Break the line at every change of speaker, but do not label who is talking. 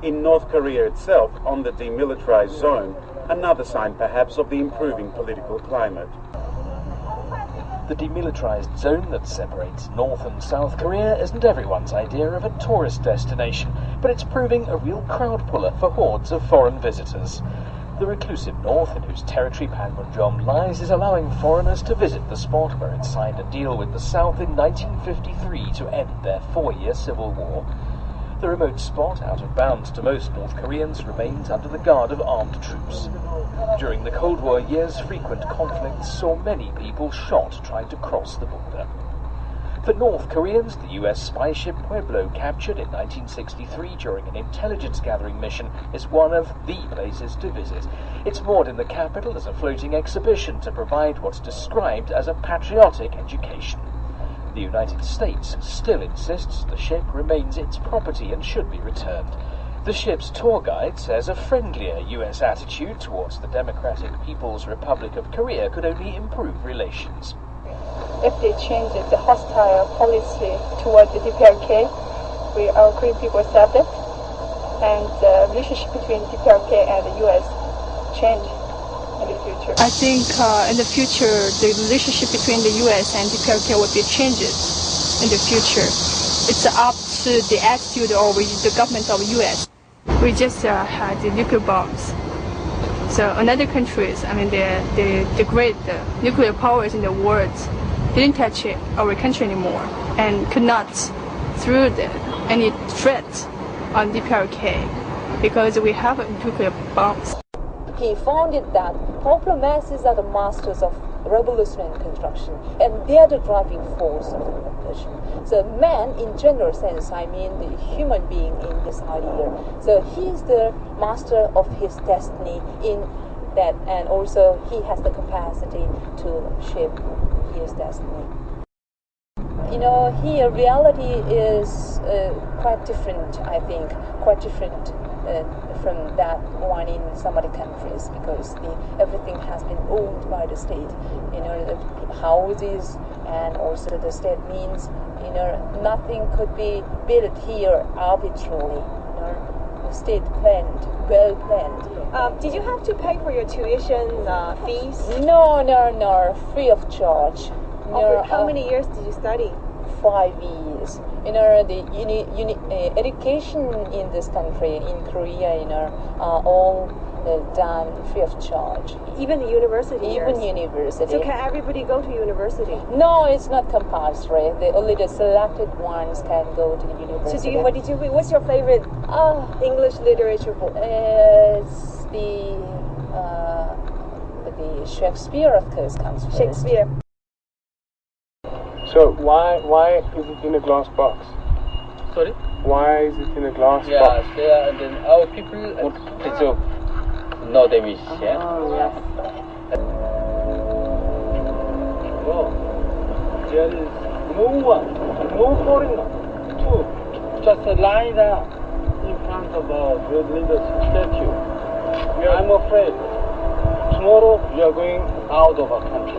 In North Korea itself, on the demilitarized zone, another sign perhaps of the improving political climate.
The demilitarized zone that separates North and South Korea isn't everyone's idea of a tourist destination, but it's proving a real crowd puller for hordes of foreign visitors. The reclusive North, in whose territory Panmunjom lies, is allowing foreigners to visit the spot where it signed a deal with the South in 1953 to end their 4-year civil war. The remote spot, out of bounds to most North Koreans, remains under the guard of armed troops. During the Cold War years, frequent conflicts saw many people shot trying to cross the border. For North Koreans, the US spy ship Pueblo, captured in 1963 during an intelligence-gathering mission, is one of the places to visit. It's moored in the capital as a floating exhibition to provide what's described as a patriotic education. The United States still insists the ship remains its property and should be returned. The ship's tour guide says a friendlier US attitude towards the Democratic People's Republic of Korea could only improve relations.
If they change the hostile policy toward the DPRK, our Korean people accept it, and the relationship between DPRK and the US change in the future. I think in the future, the relationship between the US and DPRK will be changes in the future. It's up to the attitude of the government of US. We just had the nuclear bombs. So another countries, the great nuclear powers in the world didn't touch our country anymore and could not throw any threat on DPRK because we have nuclear bombs.
He found it that popular masses are the masters of revolution and construction, and they are the driving force of the revolution. So man, in general sense, the human being in this idea. So he is the master of his destiny in that, and also he has the capacity to shape his destiny. Here reality is quite different, I think, quite different from that one in some other countries, because everything has been owned by the state. The houses and also the state means, nothing could be built here arbitrarily. State planned, well planned.
Did you have to pay for your tuition fees?
No, free of charge.
How many years did you study?
5 years. The education in this country, in Korea, are all done free of charge.
Even the university?
Even university.
So can everybody go to university?
No, it's not compulsory. Only the selected ones can go to the university.
So what's your favorite English literature book?
It's the Shakespeare, of course, comes first.
Shakespeare.
So why is it in a glass box?
Sorry?
Why is it in a glass box?
Yeah, and then our people no damage. Yeah. There is no foreigner to just lie there in front of a world leader's statue. I'm afraid tomorrow we are going out of our country.